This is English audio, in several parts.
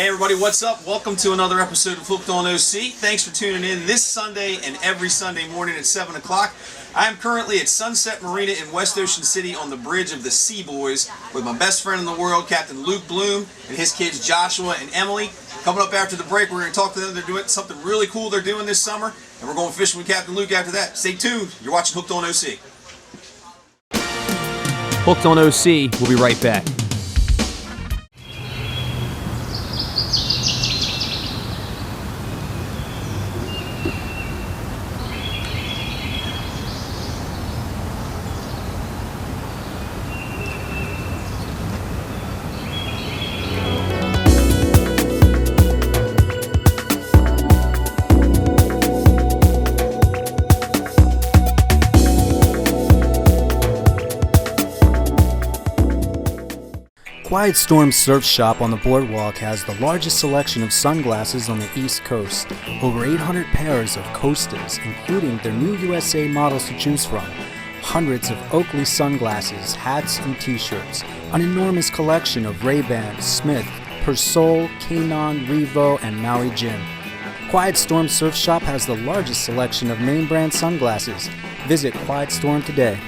Hey everybody, what's up? Welcome to another episode of Hooked on OC. Thanks for tuning in this Sunday and every Sunday morning at 7 o'clock. I am currently at Sunset Marina in West Ocean City on the bridge of the C BOYZ with my best friend in the world, Captain Luke Bloom, and his kids Joshua and Emily. Coming up after the break, we're going to talk to them. They're doing something really cool they're doing this summer, and we're going fishing with Captain Luke after that. Stay tuned. You're watching Hooked on OC. Hooked on OC. We'll be right back. Quiet Storm Surf Shop on the Boardwalk has the largest selection of sunglasses on the East Coast. Over 800 pairs of Costas, including their new USA models to choose from. Hundreds of Oakley sunglasses, hats, and t-shirts. An enormous collection of Ray-Ban, Smith, Persol, Kanon, Revo, and Maui Jim. Quiet Storm Surf Shop has the largest selection of name brand sunglasses. Visit Quiet Storm today.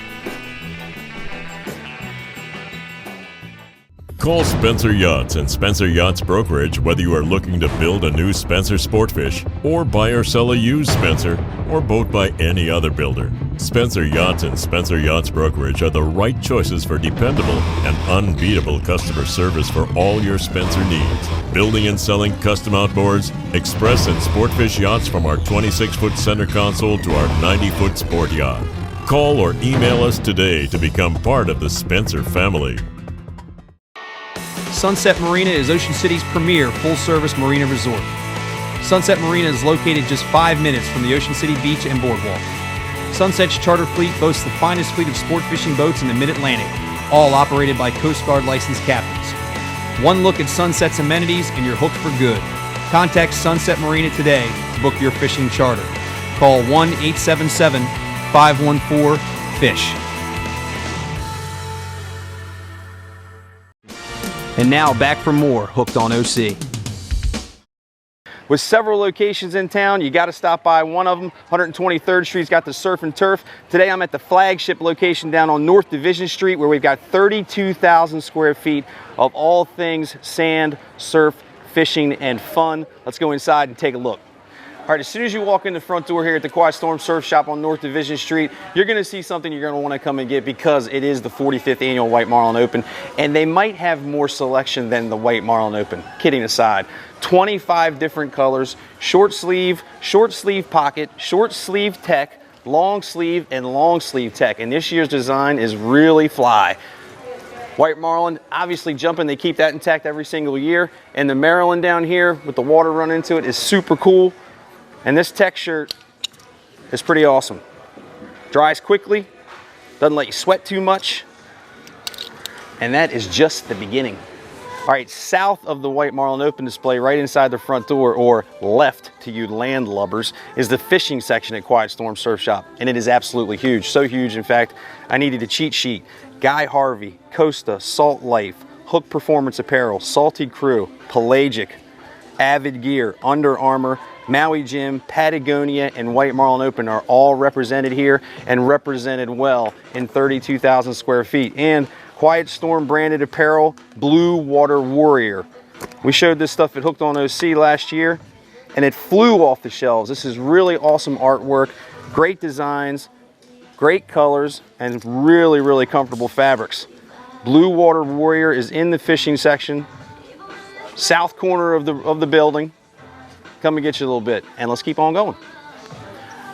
Call Spencer Yachts and Spencer Yachts Brokerage whether you are looking to build a new Spencer Sportfish or buy or sell a used Spencer or boat by any other builder. Spencer Yachts and Spencer Yachts Brokerage are the right choices for dependable and unbeatable customer service for all your Spencer needs. Building and selling custom outboards, express and sportfish yachts from our 26-foot center console to our 90-foot sport yacht. Call or email us today to become part of the Spencer family. Sunset Marina is Ocean City's premier full-service marina resort. Sunset Marina is located just 5 minutes from the Ocean City beach and boardwalk. Sunset's charter fleet boasts the finest fleet of sport fishing boats in the Mid-Atlantic, all operated by Coast Guard licensed captains. One look at Sunset's amenities and you're hooked for good. Contact Sunset Marina today to book your fishing charter. Call 1-877-514-FISH. And now back for more Hooked on OC. With several locations in town, you got to stop by one of them. 123rd Street's got the Surf and Turf. Today I'm at the flagship location down on North Division Street where we've got 32,000 square feet of all things sand, surf, fishing, and fun. Let's go inside and take a look. All right, as soon as you walk in the front door here at the Quiet Storm Surf Shop on North Division Street, you're going to see something you're going to want to come and get because it is the 45th annual White Marlin Open, and they might have more selection than the White Marlin Open. Kidding aside, 25 different colors, short sleeve pocket, short sleeve tech, long sleeve, and long sleeve tech, and this year's design is really fly. White Marlin, obviously jumping, they keep that intact every single year, and the Maryland down here with the water running into it is super cool. And this tech shirt is pretty awesome. Dries quickly, doesn't let you sweat too much, and that is just the beginning. All right, south of the White Marlin Open display, right inside the front door, or left to you landlubbers, is the fishing section at Quiet Storm Surf Shop, and it is absolutely huge. So huge, in fact, I needed a cheat sheet. Guy Harvey, Costa, Salt Life, Hook Performance Apparel, Salty Crew, Pelagic, Avid Gear, Under Armour, Maui Jim, Patagonia, and White Marlin Open are all represented here and represented well in 32,000 square feet. And Quiet Storm branded apparel, Blue Water Warrior. We showed this stuff at Hooked on OC last year and it flew off the shelves. This is really awesome artwork, great designs, great colors, and really, really comfortable fabrics. Blue Water Warrior is in the fishing section, south corner of the building. Come and get you a little bit, and let's keep on going.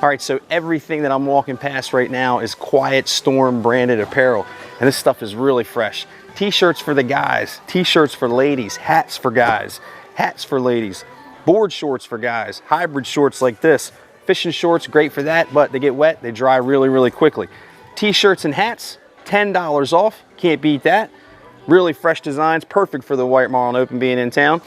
All right, so everything that I'm walking past right now is Quiet Storm branded apparel, and this stuff is really fresh. T-shirts for the guys, t-shirts for ladies, hats for guys, hats for ladies, board shorts for guys, hybrid shorts like this. Fishing shorts, great for that, but they get wet, they dry really, really quickly. T-shirts and hats, $10 off, can't beat that. Really fresh designs, perfect for the White Marlin Open being in town.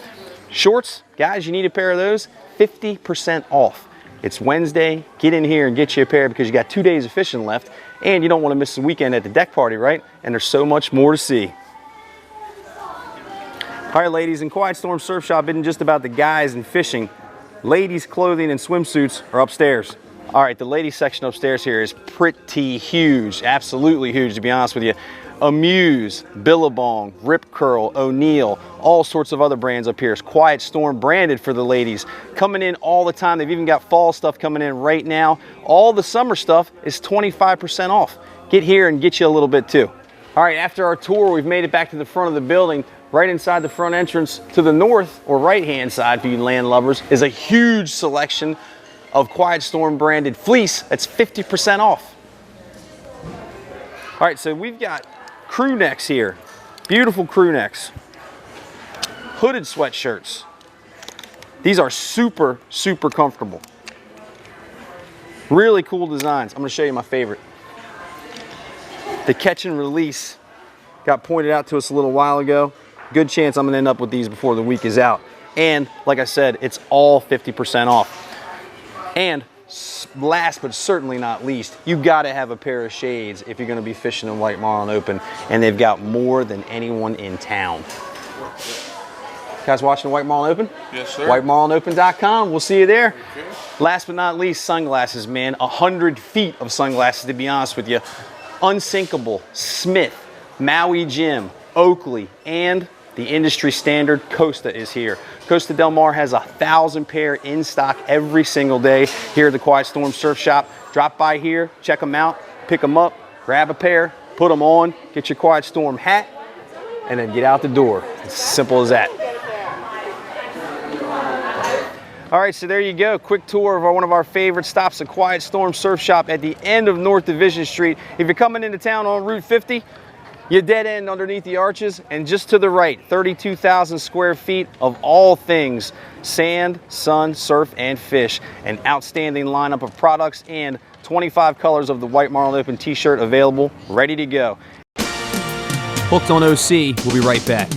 Shorts, guys, you need a pair of those, 50% off. It's Wednesday, get in here and get you a pair because you got 2 days of fishing left and you don't want to miss the weekend at the deck party, right? And there's so much more to see. All right, ladies, and Quiet Storm Surf Shop isn't just about the guys and fishing. Ladies' clothing and swimsuits are upstairs. All right, the ladies section upstairs here is pretty huge, absolutely huge, to be honest with you. Amuse, Billabong, Rip Curl, O'Neill, all sorts of other brands up here. It's Quiet Storm branded for the ladies. Coming in all the time. They've even got fall stuff coming in right now. All the summer stuff is 25% off. Get here and get you a little bit too. All right, after our tour, we've made it back to the front of the building. Right inside the front entrance to the north or right-hand side for you land lovers is a huge selection of Quiet Storm branded fleece that's 50% off. All right, so we've got crew necks here. Beautiful crew necks. Hooded sweatshirts. These are super, super comfortable. Really cool designs. I'm gonna show you my favorite. The catch and release got pointed out to us a little while ago. Good chance I'm gonna end up with these before the week is out. And like I said, it's all 50% off. And last but certainly not least, you gotta have a pair of shades if you're gonna be fishing in White Marlin Open, and they've got more than anyone in town. You guys watching White Marlin Open? Yes, sir. WhiteMarlinOpen.com, we'll see you there. Okay. Last but not least, sunglasses, man. 100 feet of sunglasses, to be honest with you. Unsinkable, Smith, Maui Jim, Oakley, and the industry standard Costa is here. Costa Del Mar has 1,000 pair in stock every single day here at the Quiet Storm Surf Shop. Drop by here, check them out, pick them up, grab a pair, put them on, get your Quiet Storm hat, and then get out the door. It's as simple as that. All right, so there you go. Quick tour of one of our favorite stops, the Quiet Storm Surf Shop at the end of North Division Street. If you're coming into town on Route 50, you dead end underneath the arches, and just to the right, 32,000 square feet of all things sand, sun, surf, and fish. An outstanding lineup of products and 25 colors of the White Marlin Open t-shirt available, ready to go. Hooked on OC, we'll be right back.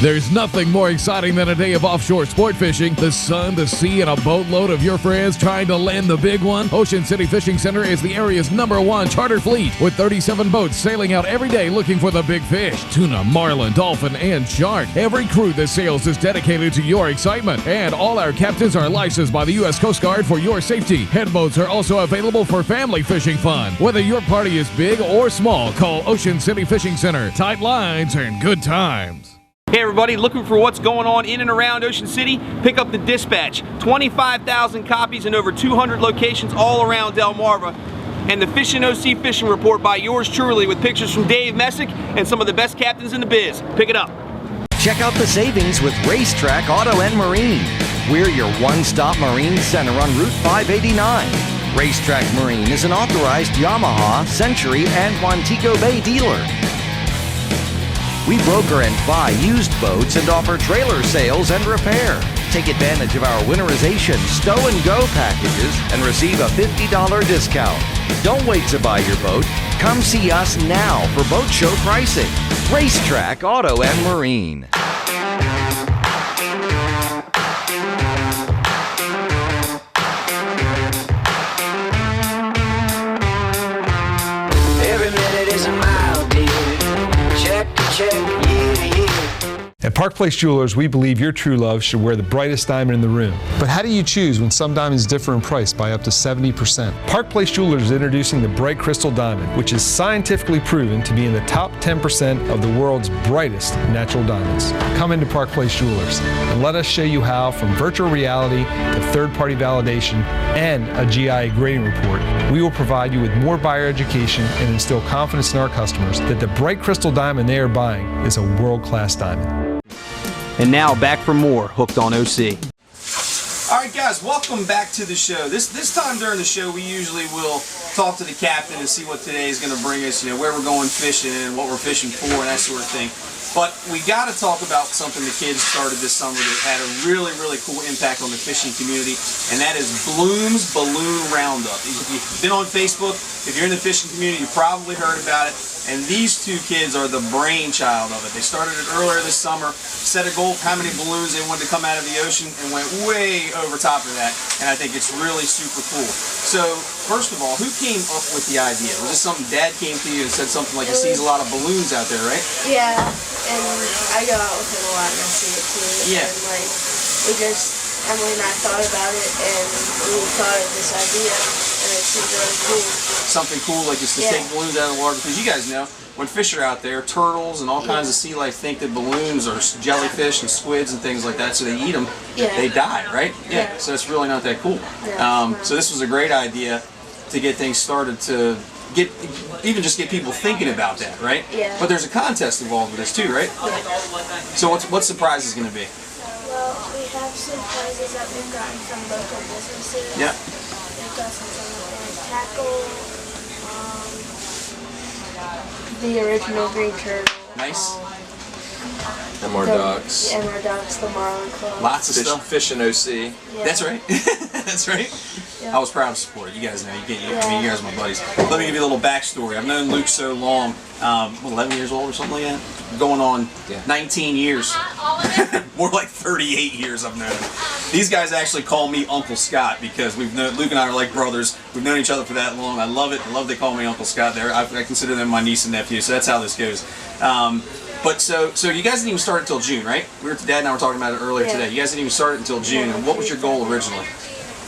There's nothing more exciting than a day of offshore sport fishing. The sun, the sea, and a boatload of your friends trying to land the big one. Ocean City Fishing Center is the area's #1 charter fleet with 37 boats sailing out every day looking for the big fish. Tuna, marlin, dolphin, and shark. Every crew that sails is dedicated to your excitement. And all our captains are licensed by the U.S. Coast Guard for your safety. Head boats are also available for family fishing fun. Whether your party is big or small, call Ocean City Fishing Center. Tight lines and good times. Hey everybody, looking for what's going on in and around Ocean City? Pick up the Dispatch. 25,000 copies in over 200 locations all around Delmarva. And the Fishin' OC Fishing Report by yours truly with pictures from Dave Messick and some of the best captains in the biz. Pick it up. Check out the savings with Racetrack Auto and Marine. We're your one-stop marine center on Route 589. Racetrack Marine is an authorized Yamaha, Century, and Montego Bay dealer. We broker and buy used boats and offer trailer sales and repair. Take advantage of our winterization stow and go packages and receive a $50 discount. Don't wait to buy your boat. Come see us now for boat show pricing. Racetrack Auto and Marine. Every minute is a mile, dear. Check, year to year. At Park Place Jewelers, we believe your true love should wear the brightest diamond in the room. But how do you choose when some diamonds differ in price by up to 70%? Park Place Jewelers is introducing the Bright Crystal Diamond, which is scientifically proven to be in the top 10% of the world's brightest natural diamonds. Come into Park Place Jewelers and let us show you how, from virtual reality to third-party validation and a GIA grading report, we will provide you with more buyer education and instill confidence in our customers that the Bright Crystal Diamond they are buying is a world-class diamond. And now back for more Hooked on OC. All right, guys, welcome back to the show. This time during the show, we usually will talk to the captain and see what today is going to bring us, where we're going fishing and what we're fishing for and that sort of thing. But we got to talk about something the kids started this summer that had a really, really cool impact on the fishing community, and that is Bloom's Balloon Roundup. If you've been on Facebook, if you're in the fishing community, you probably heard about it. And these two kids are the brainchild of it. They started it earlier this summer, set a goal of how many balloons they wanted to come out of the ocean, and went way over top top of that, and I think it's really super cool. So, first of all, who came up with the idea? Was this something Dad came to you and said something like, he sees a lot of balloons out there, right? Yeah, and I go out with him a lot and I see it too. Yeah. And like, Emily and I thought about it and we thought of this idea and it seemed really cool. Something cool like just to take balloons out of the water, because you guys know, when fish are out there, turtles and all kinds of sea life think that balloons are jellyfish and squids and things like that, so they eat them, they die, right? Yeah. So it's really not that cool. So this was a great idea to get things started, to even just get people thinking about that, right? Yeah. But there's a contest involved with this too, right? So what surprise is going to be? Well, we have some prizes that we've gotten from local businesses. Yeah. We've got some tackle, the original green turtle. Nice. And more ducks. And more ducks, the Marlin Club. Lots of stuff. Fish in OC. Yeah. That's right. That's right. Yeah. I was proud to support it. You guys know. I mean, you guys are my buddies. Let me give you a little backstory. I've known Luke so long, 11 years old or something like that. Going on 19 years. More like 38 years I've known him. These guys actually call me Uncle Scott because Luke and I are like brothers. We've known each other for that long. I love it. I love they call me Uncle Scott. I consider them my niece and nephew, so that's how this goes. But so you guys didn't even start until June, right? Dad and I were talking about it earlier today. You guys didn't even start until June. And what was your goal originally?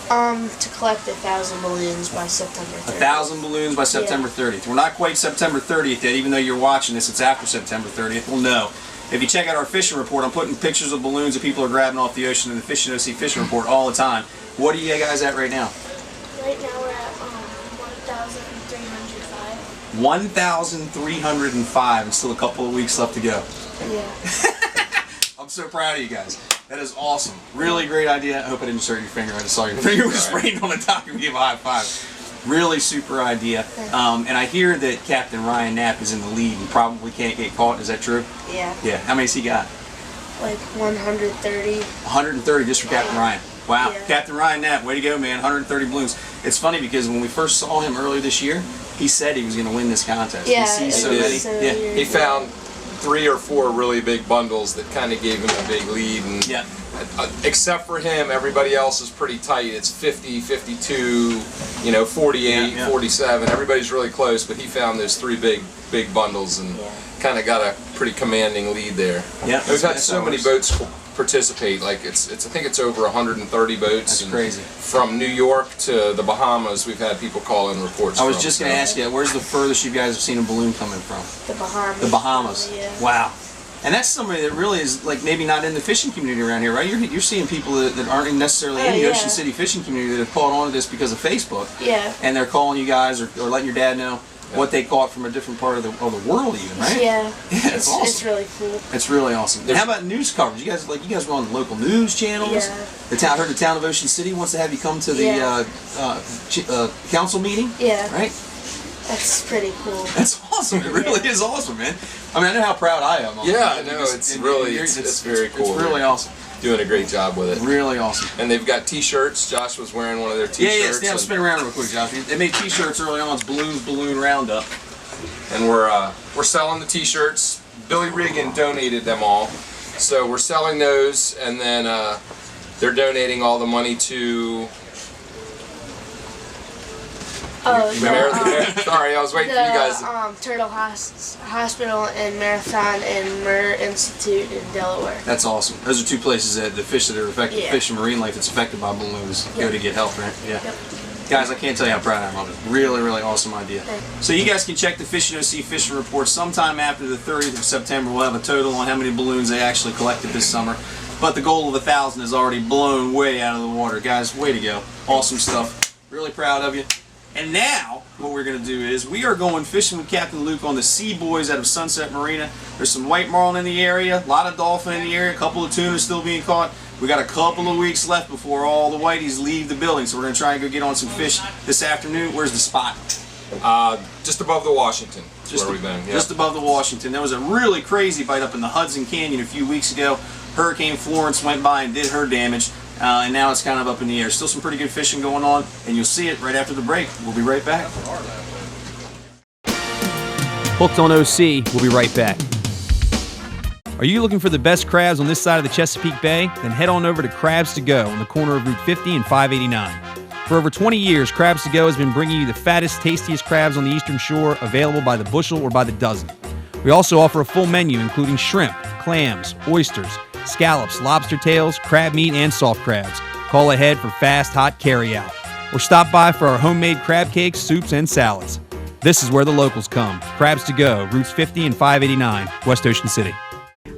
To collect 1,000 balloons by September 30th. 1,000 balloons by September 30th. We're not quite September 30th yet, even though you're watching this. It's after September 30th. We'll know. If you check out our fishing report, I'm putting pictures of balloons that people are grabbing off the ocean in the Fishing OC fishing report all the time. What are you guys at right now? Right now we're at 1,305. 1,305, and still a couple of weeks left to go. Yeah. I'm so proud of you guys. That is awesome. Really great idea. I hope I didn't insert your finger. I just saw your finger was sprained on the dock and give a high five. Really super idea. And I hear that Captain Ryan Knapp is in the lead and probably can't get caught. Is that true? Yeah. Yeah. How many's he got? Like 130. 130 just for Captain Ryan. Wow. Yeah. Captain Ryan Knapp, way to go, man. 130 balloons. It's funny because when we first saw him earlier this year, he said he was going to win this contest. Yeah. He sees so many. He found 3 or 4 really big bundles that kind of gave him a big lead. And except for him, everybody else is pretty tight. It's 50, 52, 48, 47. Everybody's really close, but he found those 3 big bundles and kind of got a pretty commanding lead there. Yeah, we've had so many boats participate. Like I think it's over 130 boats. That's crazy. From New York to the Bahamas, we've had people call in reports. I was just going to ask you, where's the furthest you guys have seen a balloon coming from? The Bahamas. The Bahamas. Yeah. Wow. And that's somebody that really is like maybe not in the fishing community around here, right? You're seeing people that aren't necessarily in the Ocean City fishing community that have caught on to this because of Facebook. Yeah. And they're calling you guys or letting your dad know what they caught from a different part of the world, even, right? Yeah. Yeah, it's awesome. It's really cool. It's really awesome. And how about news coverage? You guys go on local news channels. Yeah. I heard the town of Ocean City wants to have you come to the council meeting. Yeah. Right. That's pretty cool. That's awesome. It really is awesome, man. I mean, I know how proud I am. Yeah, no, it's very cool. It's really awesome. Doing a great job with it. Really awesome. And they've got T-shirts. Josh was wearing one of their T-shirts. Yeah, spin around real quick, Josh. They made T-shirts early on. It's Balloon Roundup. And we're selling the T-shirts. Billy Regan donated them all, so we're selling those, and then they're donating all the money to. Sorry, I was waiting for you guys. Turtle Hospital and Marathon and Murr Institute in Delaware. That's awesome. Those are 2 places that the fish that are affected, fish and marine life that's affected by balloons go to get help, right? Yeah. Yep. Guys, I can't tell you how proud I am of it. Really, really awesome idea. So you guys can check the Fishing OC fishing report sometime after the 30th of September. We'll have a total on how many balloons they actually collected this summer. But the goal of 1,000 is already blown way out of the water. Guys, way to go. Awesome stuff. Really proud of you. And now, what we're going to do is we are going fishing with Captain Luke on the C BOYZ out of Sunset Marina. There's some white marlin in the area, a lot of dolphin in the area, a couple of tuna still being caught. We got a couple of weeks left before all the whiteys leave the building, so we're going to try and go get on some fish this afternoon. Where's the spot? Just above the Washington. Just where we've been. Yep. Just above the Washington. There was a really crazy bite up in the Hudson Canyon a few weeks ago. Hurricane Florence went by and did her damage. And now it's kind of up in the air. Still some pretty good fishing going on, and you'll see it right after the break. We'll be right back. Hooked on OC, we'll be right back. Are you looking for the best crabs on this side of the Chesapeake Bay? Then head on over to Crabs to Go on the corner of Route 50 and 589. For over 20 years, Crabs to Go has been bringing you the fattest, tastiest crabs on the Eastern Shore, available by the bushel or by the dozen. We also offer a full menu including shrimp, clams, oysters, scallops, lobster tails, crab meat, and soft crabs. Call ahead for fast, hot carry-out. Or stop by for our homemade crab cakes, soups, and salads. This is where the locals come. Crabs to Go, routes 50 and 589, West Ocean City.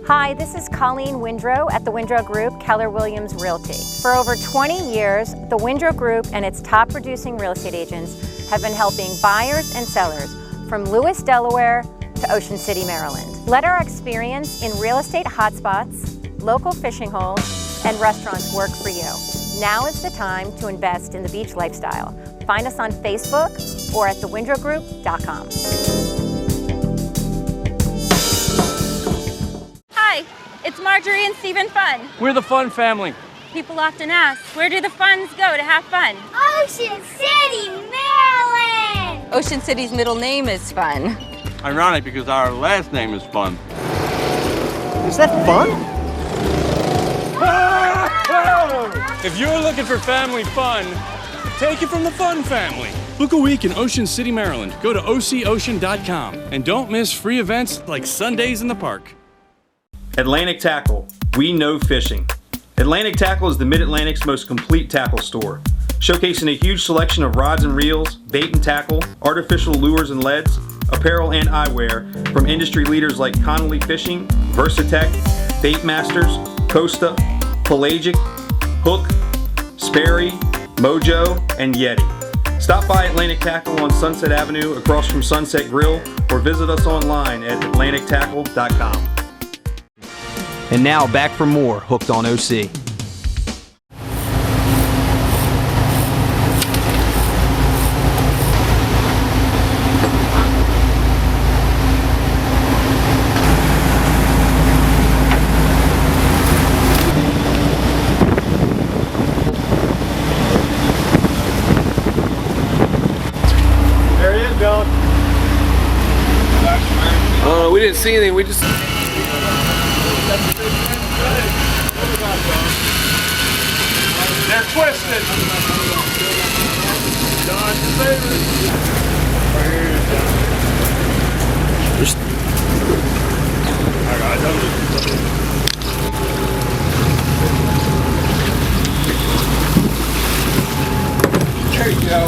Hi, this is Colleen Windrow at the Windrow Group, Keller Williams Realty. For over 20 years, the Windrow Group and its top producing real estate agents have been helping buyers and sellers from Lewis, Delaware to Ocean City, Maryland. Let our experience in real estate hotspots, local fishing holes, and restaurants work for you. Now is the time to invest in the beach lifestyle. Find us on Facebook or at thewindrowgroup.com. Hi, it's Marjorie and Stephen Fun. We're the Fun family. People often ask, where do the Funs go to have fun? Ocean City, Maryland! Ocean City's middle name is Fun. Ironic because our last name is Fun. Is that fun? If you're looking for family fun, take it from the Fun family. Book a week in Ocean City, Maryland. Go to OCOcean.com and don't miss free events like Sundays in the Park. Atlantic Tackle. We know fishing. Atlantic Tackle is the Mid-Atlantic's most complete tackle store, showcasing a huge selection of rods and reels, bait and tackle, artificial lures and leads, apparel and eyewear from industry leaders like Connolly Fishing, Versatech, Bait Masters, Costa, Pelagic, Hook, Sperry, Mojo, and Yeti. Stop by Atlantic Tackle on Sunset Avenue across from Sunset Grill or visit us online at atlantictackle.com. And now back for more Hooked on OC. There he is, Bill. We didn't see anything. We just. They're twisted. John's favorite. There you go.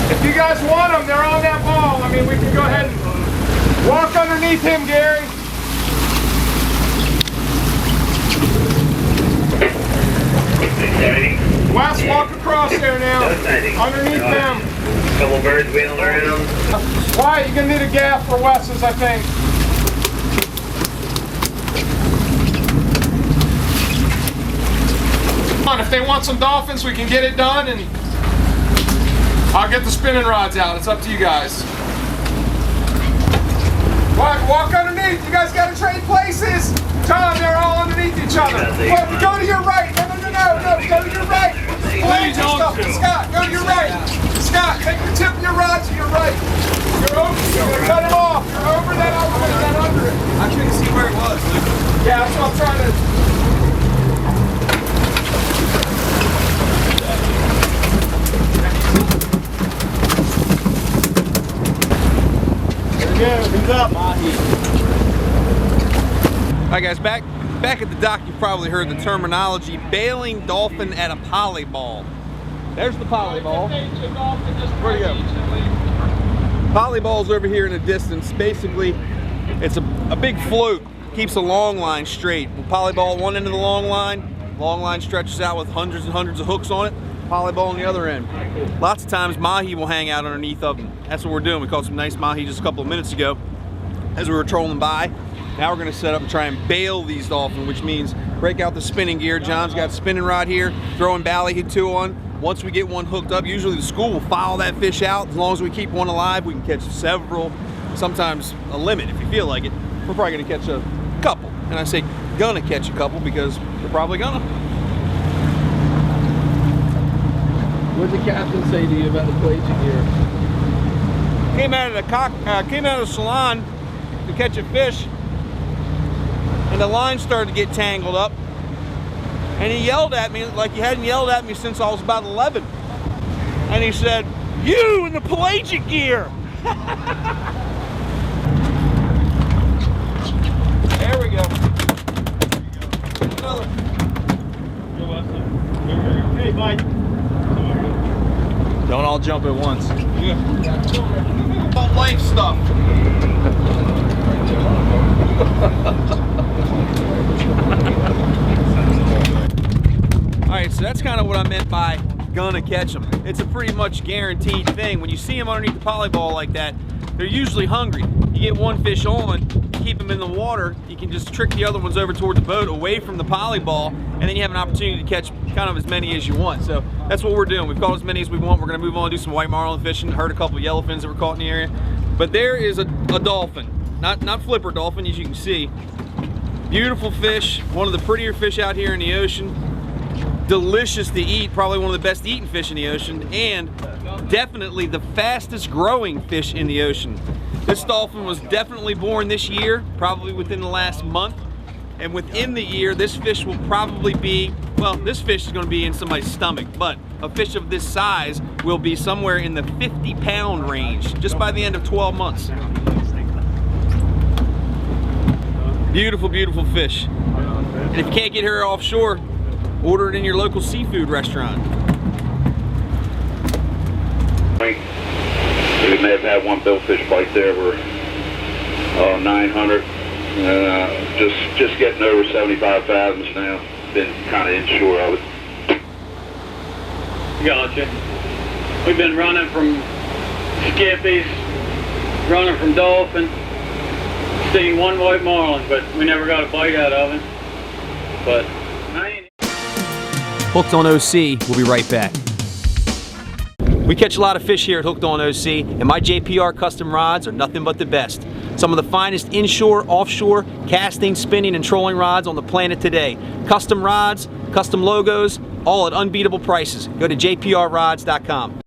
If you guys want them, they're on that ball. I mean, we can go ahead and walk underneath him, Gary. Wes, walk across there now. Underneath them. Couple birds wheeling around. Wyatt, you're gonna need a gaff for Wes's, I think. Come on, if they want some dolphins, we can get it done, and I'll get the spinning rods out. It's up to you guys. Walk underneath. You guys gotta trade places. Tom, they're all underneath each other. Well, go to your right. No, go to your right. Please, Scott, go to your right. Scott, take the tip of your rod to your right. You're over. You're gonna cut it off. You're over that over it, that under it. I couldn't see where it was, Luke. Yeah, that's what I'm trying to. He's up, Mahi. All right, guys, back at the dock, you probably heard the terminology, bailing dolphin at a polyball. There's the polyball. Where'd you go? Polyball's over here in the distance. Basically, it's a big float, keeps a long line straight. We'll polyball one end of the long line stretches out with hundreds and hundreds of hooks on it, polyball on the other end. Lots of times Mahi will hang out underneath of them. That's what we're doing. We caught some nice Mahi just a couple of minutes ago as we were trolling by. Now we're gonna set up and try and bail these dolphins, which means break out the spinning gear. John's got a spinning rod here, throwing ballyhoo 2 on. Once we get one hooked up, usually the school will follow that fish out. As long as we keep one alive, we can catch several, sometimes a limit if you feel like it. We're probably gonna catch a couple. And I say gonna catch a couple because we're probably gonna. What did the captain say to you about the pelagic gear? Came out of the salon to catch a fish. and the line started to get tangled up. And he yelled at me like he hadn't yelled at me since I was about 11. And he said, "You in the pelagic gear." There we go. Another. Hey, Mike. Don't all jump at once. Yeah. About life stuff. All right, so that's kind of what I meant by gonna catch them. It's a pretty much guaranteed thing. When you see them underneath the polyball like that, they're usually hungry. You get one fish on, keep them in the water, you can just trick the other ones over toward the boat away from the polyball, and then you have an opportunity to catch kind of as many as you want. So that's what we're doing. We've caught as many as we want. We're gonna move on and do some white marlin fishing. Heard a couple of yellowfins that were caught in the area. But there is a dolphin, not flipper dolphin, as you can see. Beautiful fish, one of the prettier fish out here in the ocean. Delicious to eat, probably one of the best eaten fish in the ocean, and definitely the fastest growing fish in the ocean. This dolphin was definitely born this year, probably within the last month. And within the year, this fish will probably be, well, this fish is going to be in somebody's stomach, but a fish of this size will be somewhere in the 50-pound range just by the end of 12 months. Beautiful, beautiful fish. And if you can't get here offshore, order it in your local seafood restaurant. We may have had one billfish bite there for 900. Just getting over 75 fathoms now. Been kind of inshore of it. Gotcha. We've been running from skippies, running from dolphin, seen one white marlin, but we never got a bite out of him. But Hooked on OC, we'll be right back. We catch a lot of fish here at Hooked on OC, and my JPR custom rods are nothing but the best. Some of the finest inshore, offshore, casting, spinning, and trolling rods on the planet today. Custom rods, custom logos, all at unbeatable prices. Go to jprrods.com.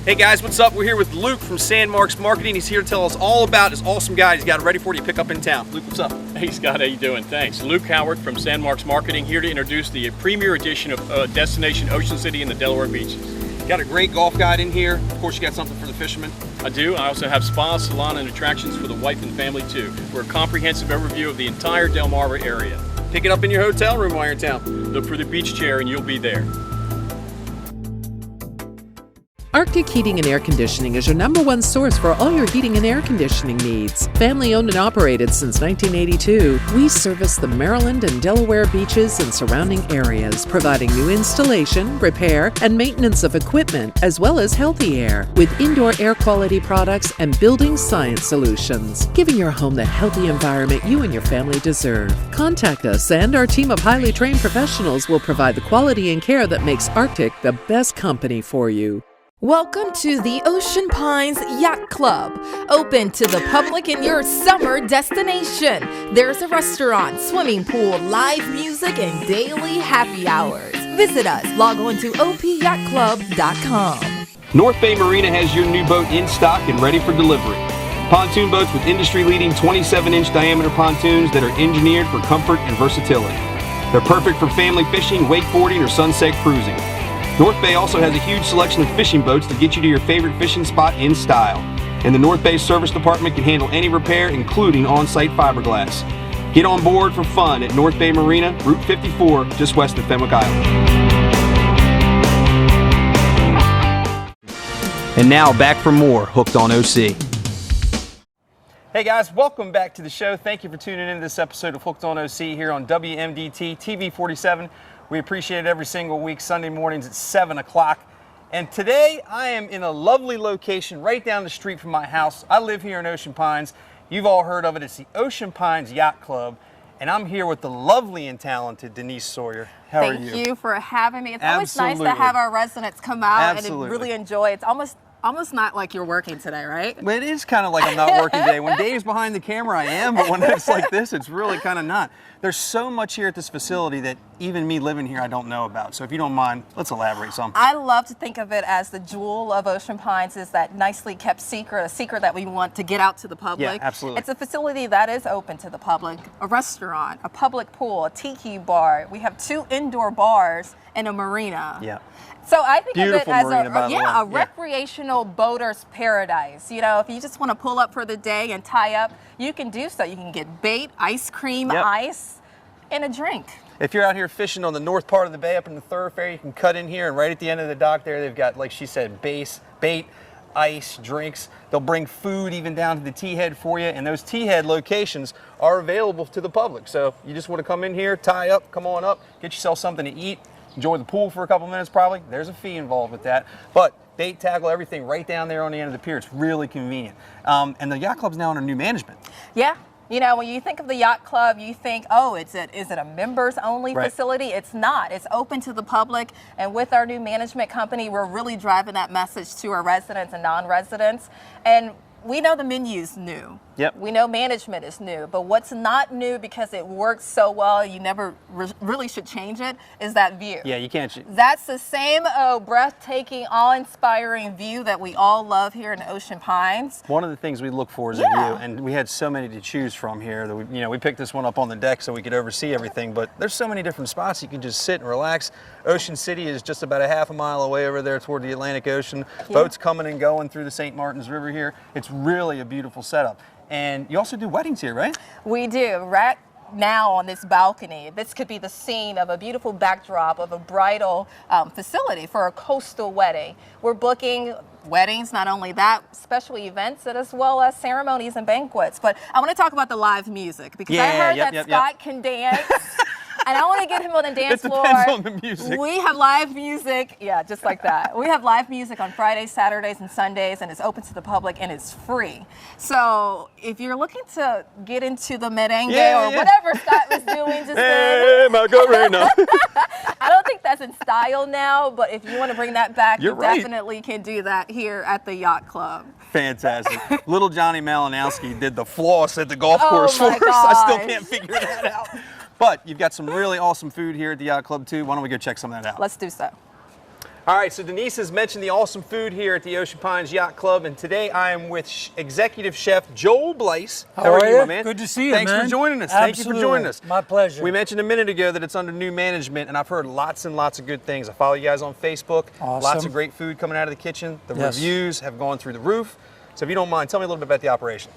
Hey guys, what's up? We're here with Luke from Sandmarks Marketing. He's here to tell us all about this awesome guy he's got ready for you to pick up in town. Luke, what's up? Hey Scott, how you doing? Thanks. Luke Howard from Sandmarks Marketing, here to introduce the premier edition of Destination Ocean City in the Delaware Beaches. Got a great golf guide in here. Of course, you got something for the fishermen. I do. I also have spa, salon, and attractions for the wife and family too. We're a comprehensive overview of the entire Delmarva area. Pick it up in your hotel room while you're in town. Look for the beach chair and you'll be there. Arctic Heating and Air Conditioning is your #1 source for all your heating and air conditioning needs. Family owned and operated since 1982, we service the Maryland and Delaware beaches and surrounding areas, providing new installation, repair, and maintenance of equipment, as well as healthy air, with indoor air quality products and building science solutions, giving your home the healthy environment you and your family deserve. Contact us, and our team of highly trained professionals will provide the quality and care that makes Arctic the best company for you. Welcome to the Ocean Pines Yacht Club, open to the public in your summer destination. There's a restaurant, swimming pool, live music, and daily happy hours. Visit us. Log on to opyachtclub.com. North Bay Marina has your new boat in stock and ready for delivery. Pontoon boats with industry-leading 27-inch diameter pontoons that are engineered for comfort and versatility. They're perfect for family fishing, wakeboarding, or sunset cruising. North Bay also has a huge selection of fishing boats to get you to your favorite fishing spot in style. And the North Bay Service Department can handle any repair, including on-site fiberglass. Get on board for fun at North Bay Marina, Route 54, just west of Fenwick Island. And now back for more Hooked on OC. Hey guys, welcome back to the show. Thank you for tuning in to this episode of Hooked on OC here on WMDT TV 47. We appreciate it every single week, Sunday mornings at 7 o'clock. And today I am in a lovely location right down the street from my house. I live here in Ocean Pines. You've all heard of it. It's the Ocean Pines Yacht Club. And I'm here with the lovely and talented Denise Sawyer. How are you? Thank you for having me. It's Absolutely. always nice to have our residents come out Absolutely. and really enjoy. It's almost not like you're working today, right? Well, it is kind of like I'm not working today. When Dave's behind the camera, I am, but when it's like this, it's really kind of not. There's so much here at this facility that even me living here, I don't know about. So if you don't mind, let's elaborate some. I love to think of it as the jewel of Ocean Pines is that nicely kept secret, a secret that we want to get out to the public. Yeah, absolutely. It's a facility that is open to the public, a restaurant, a public pool, a tiki bar. We have 2 indoor bars and a marina. Yeah. So I think Beautiful of it as marina, by the way. a recreational boater's paradise. You know, if you just want to pull up for the day and tie up, you can do so. You can get bait, ice cream, ice, and a drink. If you're out here fishing on the north part of the bay up in the thoroughfare, you can cut in here, and right at the end of the dock there, they've got, like she said, bait, ice, drinks. They'll bring food even down to the T-head for you, and those T-head locations are available to the public. So you just want to come in here, tie up, come on up, get yourself something to eat, enjoy the pool for a couple minutes probably. There's a fee involved with that. But bait, tackle, everything right down there on the end of the pier. It's really convenient. And the yacht club's now under new management. Yeah. You know, when you think of the yacht club, you think, oh, is it a members only facility? It's not. It's open to the public. And with our new management company, we're really driving that message to our residents and non-residents. And we know the menu's new. Yep. We know management is new, but what's not new because it works so well, you never really should change it, is that view. Yeah, you can't. That's the same breathtaking, awe-inspiring view that we all love here in Ocean Pines. One of the things we look for is a view, and we had so many to choose from here that we picked this one up on the deck so we could oversee everything, but there's so many different spots you can just sit and relax. Ocean City is just about a half a mile away over there toward the Atlantic Ocean. Boats coming and going through the St. Martin's River here. It's really a beautiful setup. And you also do weddings here, right? We do. Right now on this balcony, this could be the scene of a beautiful backdrop of a bridal facility for a coastal wedding. We're booking weddings, not only that, special events, but as well as ceremonies and banquets. But I want to talk about the live music because I heard that Scott can dance. And I want to get him on the dance floor. It depends on the music. We have live music, just like that. We have live music on Fridays, Saturdays, and Sundays, and it's open to the public, and it's free. So if you're looking to get into the merengue or whatever Scott was doing just then. Macarena. I don't think that's in style now, but if you want to bring that back, you definitely can do that here at the Yacht Club. Fantastic. Little Johnny Malinowski did the floss at the golf course for us. I still can't figure that out. But you've got some really awesome food here at the Yacht Club too. Why don't we go check some of that out? Let's do so. All right, so Denise has mentioned the awesome food here at the Ocean Pines Yacht Club, and today I am with Executive Chef Joel Blaise. How are you, my man? Good to see you, Thanks man. for joining us. Absolutely. Thank you for joining us. My pleasure. We mentioned a minute ago that it's under new management, and I've heard lots and lots of good things. I follow you guys on Facebook. Awesome. Lots of great food coming out of the kitchen. The reviews have gone through the roof. So if you don't mind, tell me a little bit about the operation.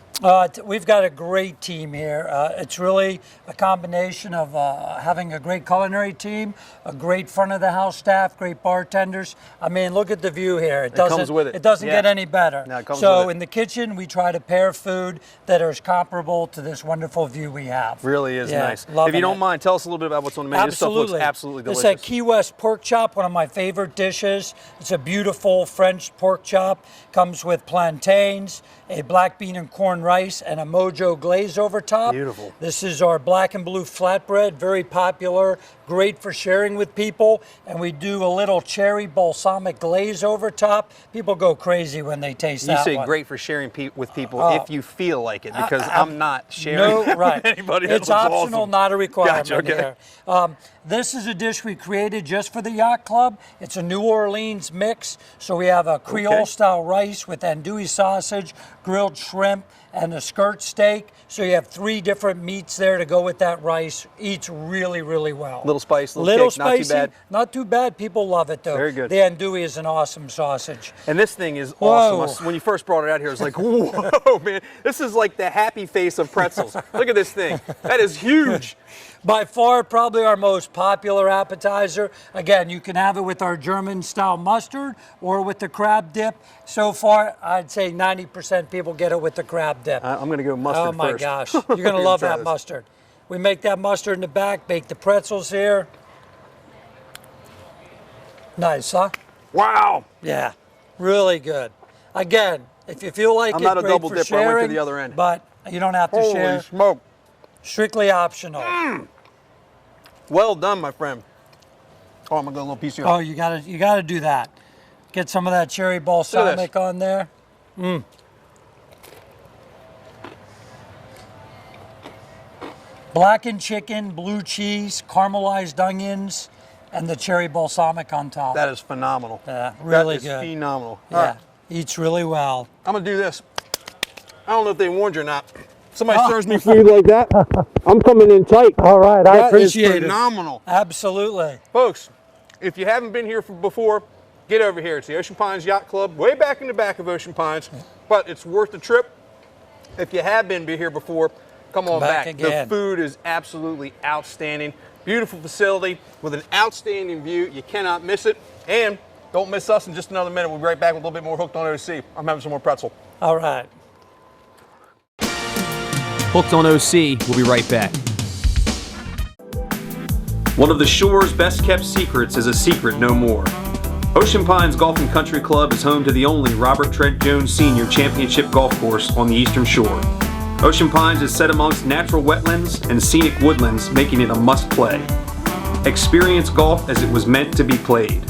We've got a great team here. It's really a combination of having a great culinary team, a great front of the house staff, great bartenders. I mean, look at the view here. It comes with it. It doesn't get any better. No, it comes so with it. in the kitchen, we try to pair food that is comparable to this wonderful view we have. Really is nice. If loving you don't it. mind, tell us a little bit about what's on the menu. This stuff looks absolutely delicious. It's a Key West pork chop, one of my favorite dishes. It's a beautiful French pork chop. Comes with plantains, a black bean and corn rice, and a mojo glaze over top. Beautiful. This is our black and blue flatbread, very popular, great for sharing with people. And we do a little cherry balsamic glaze over top. People go crazy when they taste that one. You say great for sharing with people if you feel like it, because I'm not sharing with anybody. It's optional, not a requirement Gotcha, here. This is a dish we created just for the Yacht Club. It's a New Orleans mix. So we have a Creole-style rice with andouille sausage, grilled shrimp, and a skirt steak. So you have 3 different meats there to go with that rice. Eats really, really well. Little spice, little kick, spicy, not too bad. Not too bad. People love it though. Very good. The andouille is an awesome sausage. And this thing is awesome. When you first brought it out here, I was like, whoa, man. This is like the happy face of pretzels. Look at this thing. That is huge. By far, probably our most popular appetizer. Again, you can have it with our German-style mustard or with the crab dip. So far, I'd say 90% people get it with the crab dip. I'm going to go mustard first. Oh my gosh, you're going to love that mustard. We make that mustard in the back, bake the pretzels here. Nice, huh? Wow. Yeah, really good. Again, if you feel like I'm not a great double for dipper. sharing, I went to the other end. But you don't have to share. Holy smoke. Strictly optional. Well done, my friend. Oh, I'm gonna go a little piece here. Oh, you gotta do that. Get some of that cherry balsamic on there. Blackened chicken, blue cheese, caramelized onions, and the cherry balsamic on top. That is phenomenal. Yeah, really that is good. Phenomenal. Yeah, All right. eats really well. I'm gonna do this. I don't know if they warned you or not. Somebody serves me food like that, I'm coming in tight. All right, I appreciate That is phenomenal. Absolutely. Folks, if you haven't been here before, get over here. It's the Ocean Pines Yacht Club, way back in the back of Ocean Pines, but it's worth the trip. If you have been here before, come on back. Again. The food is absolutely outstanding. Beautiful facility with an outstanding view. You cannot miss it. And don't miss us in just another minute. We'll be right back with a little bit more Hooked on OC. I'm having some more pretzel. All right. Hooked on OC, we'll be right back. One of the shore's best kept secrets is a secret no more. Ocean Pines Golf and Country Club is home to the only Robert Trent Jones Sr. Championship golf course on the Eastern Shore. Ocean Pines is set amongst natural wetlands and scenic woodlands, making it a must-play. Experience golf as it was meant to be played.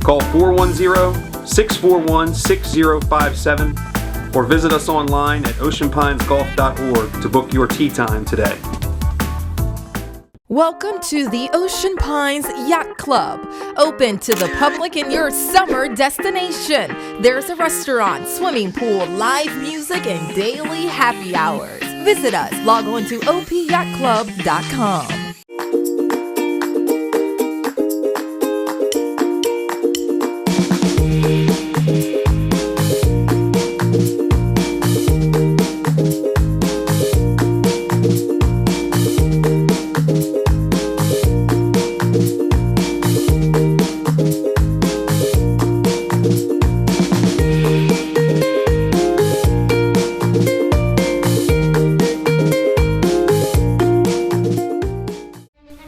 Call 410-641-6057 or visit us online at oceanpinesgolf.org to book your tee time today. Welcome to the Ocean Pines Yacht Club, open to the public in your summer destination. There's a restaurant, swimming pool, live music, and daily happy hours. Visit us. Log on to opyachtclub.com.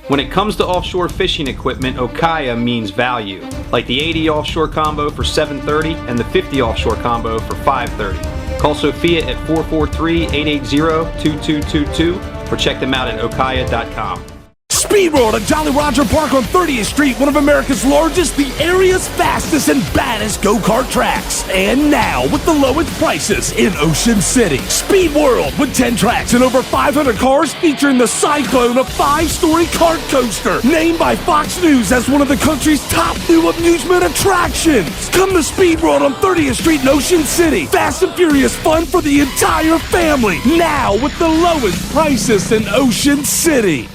When it comes to offshore fishing equipment, Okaya means value, like the 80 offshore combo for $730 and the 50 offshore combo for $530. Call Sophia at 443-880-2222 or check them out at okaya.com. Speed World at Jolly Roger Park on 30th Street, one of America's largest, the area's fastest and baddest go-kart tracks. And now, with the lowest prices in Ocean City. Speed World with 10 tracks and over 500 cars featuring the Cyclone, a 5-story kart coaster. Named by Fox News as one of the country's top new amusement attractions. Come to Speed World on 30th Street in Ocean City. Fast and furious fun for the entire family. Now, with the lowest prices in Ocean City.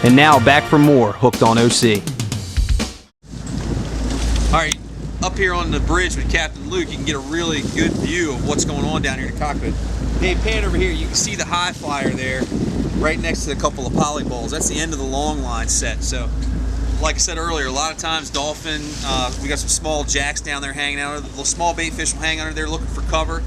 And now back for more Hooked on OC. All right, up here on the bridge with Captain Luke, you can get a really good view of what's going on down here in the cockpit. Hey, pan over here, you can see the high flyer there, right next to a couple of polyballs. That's the end of the long line set. So, like I said earlier, a lot of times dolphin, we got some small jacks down there hanging out. The small bait fish will hang under there looking for cover.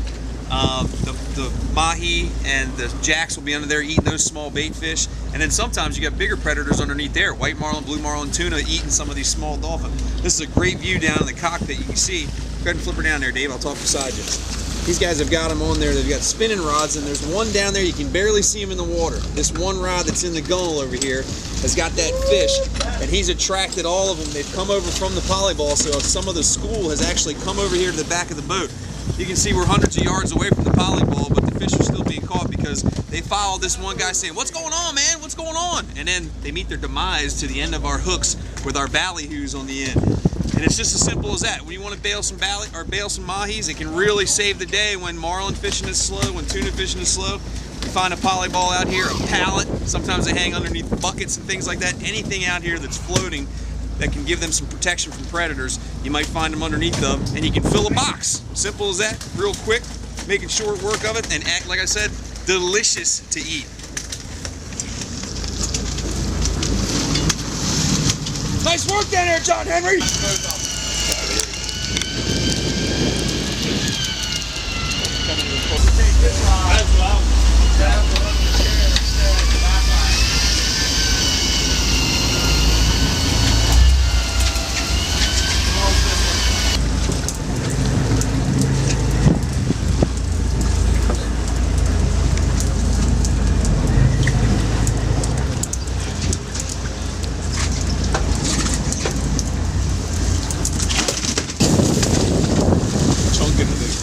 The mahi and the jacks will be under there eating those small bait fish, and then sometimes you got bigger predators underneath there, white marlin, blue marlin, tuna eating some of these small dolphin. This is a great view down in the cockpit. You can see, go ahead and flip her down there, Dave, I'll talk beside you. These guys have got them on there. They've got spinning rods, and there's one down there, you can barely see him in the water. This one rod that's in the gunnel over here has got that fish, and he's attracted all of them. They've come over from the polyball, so some of the school has actually come over here to the back of the boat. You can see we're hundreds of yards away from the polyball, but the fish are still being caught because they follow this one guy saying, "What's going on, man? What's going on?" And then they meet their demise to the end of our hooks with our ballyhoos on the end. And it's just as simple as that. When you want to bail some mahis, it can really save the day when marlin fishing is slow, when tuna fishing is slow. You find a polyball out here, a pallet. Sometimes they hang underneath buckets and things like that. Anything out here that's floating that can give them some protection from predators, you might find them underneath them, and you can fill a box. Simple as that, real quick, making short work of it, and act, like I said, delicious to eat. Nice work down there, John Henry.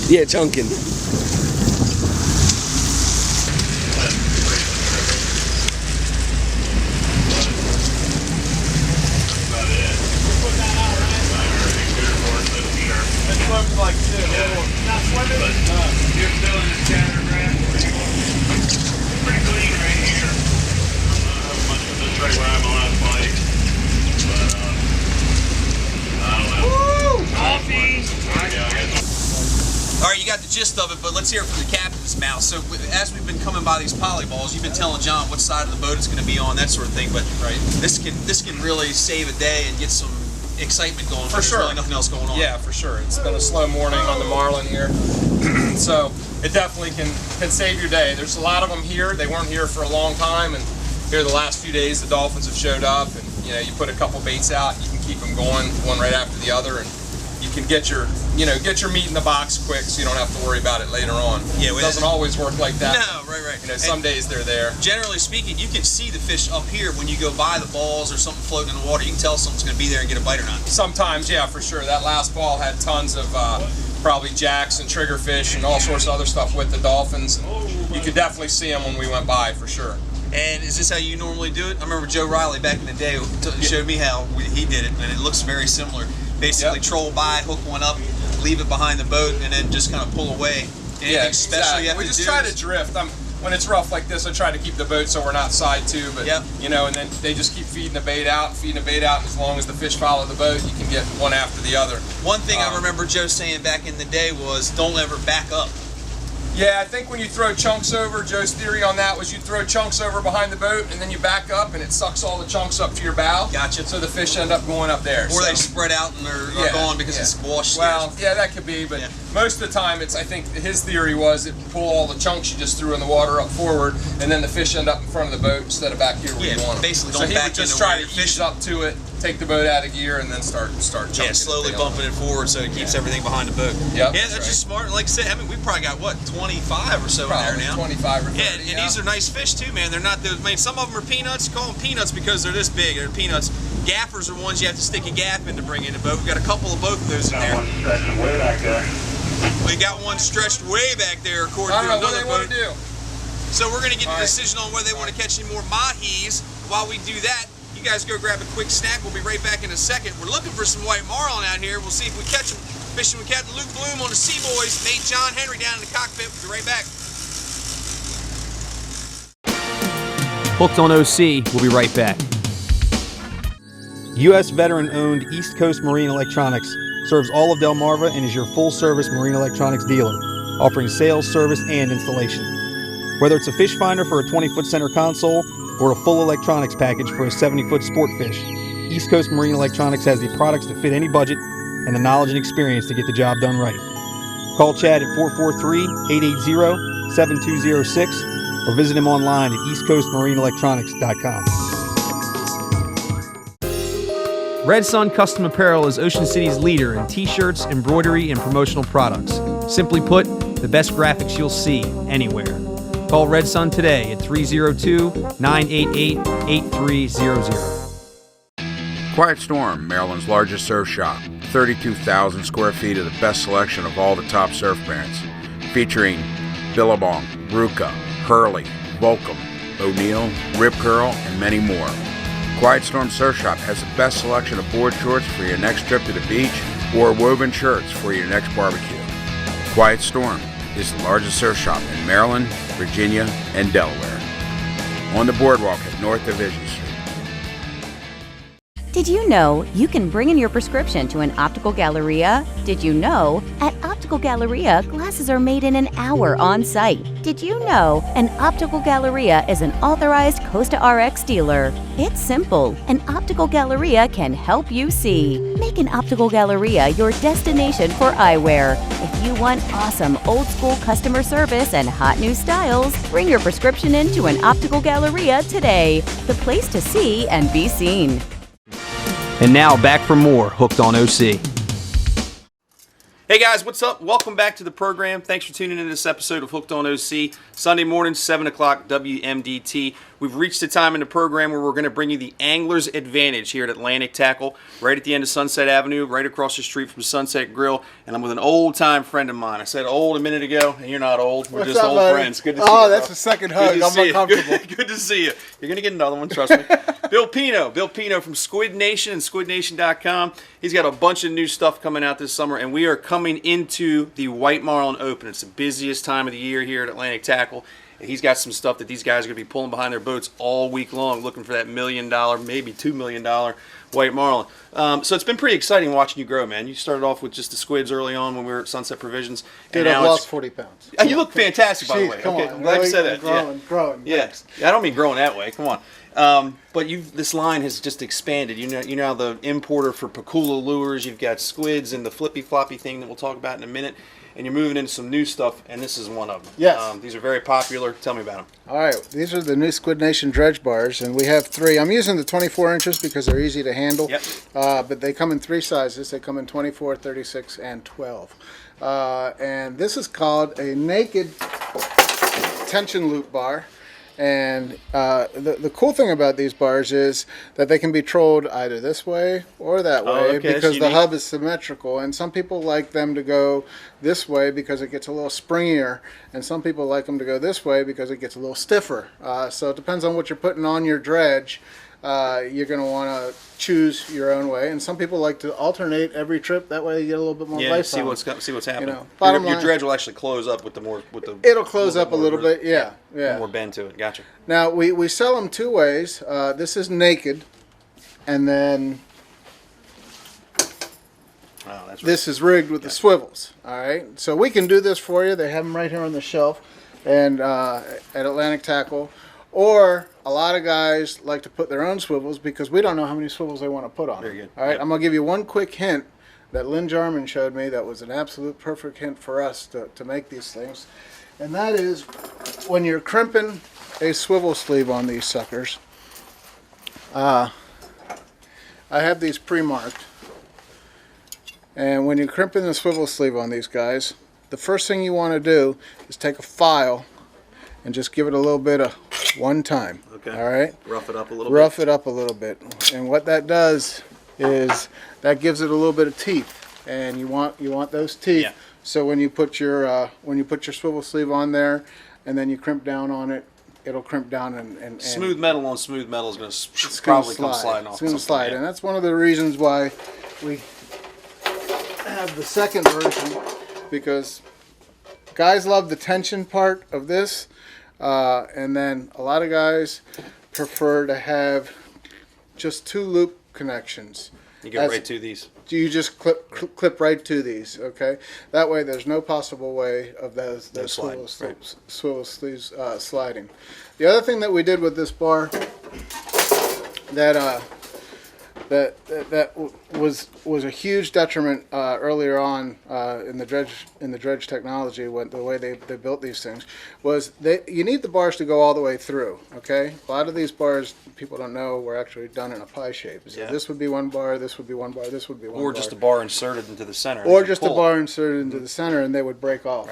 Yeah, chunking. You're still in the standard grass. Pretty clean right here. Much of this right where I'm on bike. But I don't know. Coffee. All right, you got the gist of it, but let's hear it from the captain's mouth. So as we've been coming by these polyballs, you've been telling John what side of the boat it's going to be on, that sort of thing. But this can really save a day and get some excitement going. For sure. There's really nothing else going on. Yeah, for sure. It's been a slow morning on the Marlin here, so it definitely can save your day. There's a lot of them here. They weren't here for a long time, and here the last few days the dolphins have showed up, and you put a couple baits out, you can keep them going one right after the other, and you can get your meat in the box quick, so you don't have to worry about it later on. Yeah, it doesn't always work like that. No, right. Some days they're there. Generally speaking, you can see the fish up here when you go by the balls or something floating in the water. You can tell something's going to be there and get a bite or not. Sometimes, yeah, for sure. That last ball had tons of probably jacks and triggerfish and all sorts of other stuff with the dolphins. You could definitely see them when we went by, for sure. And is this how you normally do it? I remember Joe Riley back in the day showed me how he did it, and it looks very similar. Basically, troll by, hook one up, leave it behind the boat, and then just kind of pull away. Anything special you have we to just do? try to drift. When it's rough like this, I try to keep the boat so we're not side to, but and then they just keep feeding the bait out, and as long as the fish follow the boat, you can get one after the other. One thing I remember Joe saying back in the day was, don't ever back up. Yeah, I think when you throw chunks over, Joe's theory on that was you throw chunks over behind the boat and then you back up and it sucks all the chunks up to your bow. Gotcha. So the fish end up going up there. Or they spread out and they're gone because it's washed. Well, yeah, that could be, but most of the time I think his theory was it pull all the chunks you just threw in the water up forward and then the fish end up in front of the boat instead of back here where you want them. Basically so don't he back would just into try to ease up to it, take the boat out of gear and then start chunking. Yeah, slowly bumping it forward so it keeps everything behind the boat. Yep, yeah, that's just smart. Like I said, we've probably got, 25 or so in there now? 25 or 30, and these are nice fish too, man. They're not those, some of them are peanuts. You call them peanuts because they're this big. They're peanuts. Gaffers are ones you have to stick a gaff in to bring in the boat. We've got a couple of both of those in there. One stretched way back there. We got one stretched way back there according to another boat. What they want to do. So we're going to get a decision on whether they want to catch any more mahis. While we do that, you guys go grab a quick snack. We'll be right back in a second. We're looking for some white marlin out here. We'll see if we catch them. Fishing with Captain Luke Bloom on the C BOYZ. Nate John Henry down in the cockpit. We'll be right back. Hooked on OC, we'll be right back. U.S. veteran-owned East Coast Marine Electronics serves all of Delmarva and is your full-service marine electronics dealer, offering sales, service, and installation. Whether it's a fish finder for a 20-foot center console or a full electronics package for a 70-foot sport fish, East Coast Marine Electronics has the products to fit any budget and the knowledge and experience to get the job done right. Call Chad at 443-880-7206 or visit him online at eastcoastmaриneelectronics.com. Red Sun Custom Apparel is Ocean City's leader in t-shirts, embroidery, and promotional products. Simply put, the best graphics you'll see anywhere. Call Red Sun today at 302-988-8300. Quiet Storm, Maryland's largest surf shop. 32,000 square feet of the best selection of all the top surf brands, featuring Billabong, Ruka, Hurley, Volcom, O'Neill, Rip Curl, and many more. Quiet Storm Surf Shop has the best selection of board shorts for your next trip to the beach or woven shirts for your next barbecue. Quiet Storm is the largest surf shop in Maryland, Virginia, and Delaware. On the boardwalk at North Division Street. Did you know you can bring in your prescription to an optical galleria? Did you know at Optical Galleria, glasses are made in an hour on site? Did you know an Optical Galleria is an authorized Costa RX dealer? It's simple. An Optical Galleria can help you see. Make an Optical Galleria your destination for eyewear. If you want awesome old school customer service and hot new styles, bring your prescription in to an Optical Galleria today. The place to see and be seen. And now back for more Hooked on OC. Hey guys, what's up? Welcome back to the program. Thanks for tuning in to this episode of Hooked on OC. Sunday morning, 7 o'clock WMDT. We've reached the time in the program where we're going to bring you the Angler's Advantage here at Atlantic Tackle, right at the end of Sunset Avenue, right across the street from Sunset Grill. And I'm with an old-time friend of mine. I said old a minute ago, and you're not old. We're What's just up, old buddy? friends. Good to see you. Oh, that's bro. the second Good hug. to I'm see you. uncomfortable. Good to see you. You're going to get another one, trust me. Bill Pino from Squid Nation and SquidNation.com. He's got a bunch of new stuff coming out this summer, and we are coming into the White Marlin Open. It's the busiest time of the year here at Atlantic Tackle. And he's got some stuff that these guys are going to be pulling behind their boats all week long, looking for that $1 million, maybe $2 million White Marlin. So it's been pretty exciting watching you grow, man. You started off with just the squids early on when we were at Sunset Provisions. Dude, I've lost 40 pounds. You look fantastic, by the way. Come Okay, on. I'm glad you said that. Growing. Yeah. I don't mean growing that way. Come on. But this line has just expanded. You know the importer for Pakula lures. You've got squids and the flippy floppy thing that we'll talk about in a minute. And you're moving into some new stuff, and this is one of them. Yes. These are very popular. Tell me about them. All right, these are the new Squid Nation dredge bars, and we have 3. I'm using the 24 inches because they're easy to handle. Yep. But they come in 3 sizes. They come in 24, 36, and 12. And this is called a naked tension loop bar. And the cool thing about these bars is that they can be trolled either this way or that way because the hub is symmetrical. And some people like them to go this way because it gets a little springier, and some people like them to go this way because it gets a little stiffer. So it depends on what you're putting on your dredge. You're going to want to choose your own way, and some people like to alternate every trip. That way, you get a little bit more life. See what's happening. You know, your dredge will actually close up with It'll close up a little bit. Yeah. More bend to it. Gotcha. Now we sell them 2 ways. This is naked, and then this is rigged with the swivels. All right, so we can do this for you. They have them right here on the shelf, and at Atlantic Tackle. Or a lot of guys like to put their own swivels because we don't know how many swivels they want to put on. Very good. All right, I'm going to give you one quick hint that Lynn Jarman showed me that was an absolute perfect hint for us to make these things. And that is when you're crimping a swivel sleeve on these suckers, I have these pre-marked. And when you're crimping the swivel sleeve on these guys, the first thing you want to do is take a file and just give it a little bit of one time. Okay. All right. Rough it up a little bit. Rough it up a little bit. And what that does is that gives it a little bit of teeth. And you want those teeth. Yeah. So when you put your swivel sleeve on there, and then you crimp down on it, it'll crimp down and smooth metal on smooth metal is going to probably come sliding off. It's going to slide, and that's one of the reasons why we have the second version, because guys love the tension part of this. And then a lot of guys prefer to have just 2 loop connections. You go right to these. You just clip right to these, okay? That way there's no possible way of those swivel sleeves sliding. The other thing that we did with this bar that was a huge detriment earlier on in the dredge technology, when the way they built these things, was you need the bars to go all the way through. Okay, a lot of these bars, people don't know, were actually done in a pie shape. So this would be one bar, this would be one bar, this would be one bar. Or just a bar inserted into the center. Or just a bar inserted into the center, and they would break off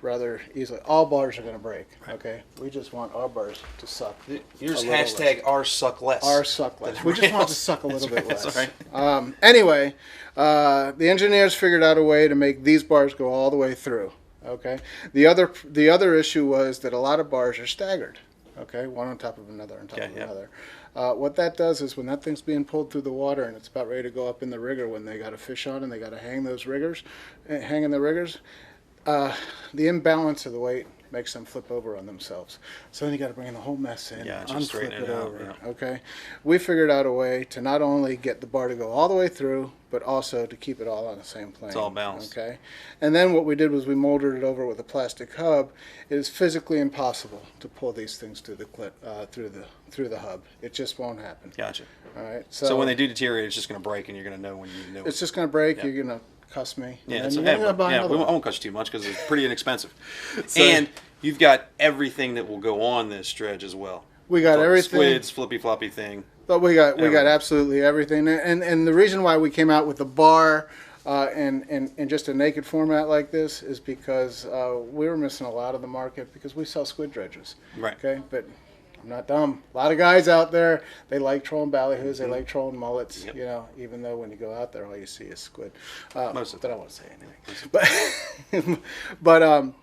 rather easily. All bars are going to break. Okay, we just want our bars to suck. Here's hashtag ours suck less. Ours suck less. We just want to suck a little bit less. That's right. Anyway, the engineers figured out a way to make these bars go all the way through. Okay. The other issue was that a lot of bars are staggered. Okay, one on top of another on top of another. What that does is when that thing's being pulled through the water and it's about ready to go up in the rigger, when they got a fish on and they got to hang the riggers, the imbalance of the weight makes them flip over on themselves. So then you got to bring the whole mess in, unflip it over. Okay, we figured out a way to not only get the bar to go all the way through, but also to keep it all on the same plane. It's all balanced. Okay, and then what we did was we molded it over with a plastic hub. It is physically impossible to pull these things through the hub. It just won't happen. Gotcha. All right. So when they do deteriorate, it's just going to break, and you're going to know when you know. It's just going to break. You're going to cuss me. Yeah, we won't cuss you too much because it's pretty inexpensive. And you've got everything that will go on this dredge as well. We got everything. Squids, flippy floppy thing. But we got absolutely everything. And the reason why we came out with the bar in just a naked format like this is because we were missing a lot of the market because we sell squid dredges. Right. Okay, but I'm not dumb. A lot of guys out there, they like trolling ballyhoos, they like trolling mullets, you know, even though when you go out there, all you see is squid. Most of that I won't say anything. But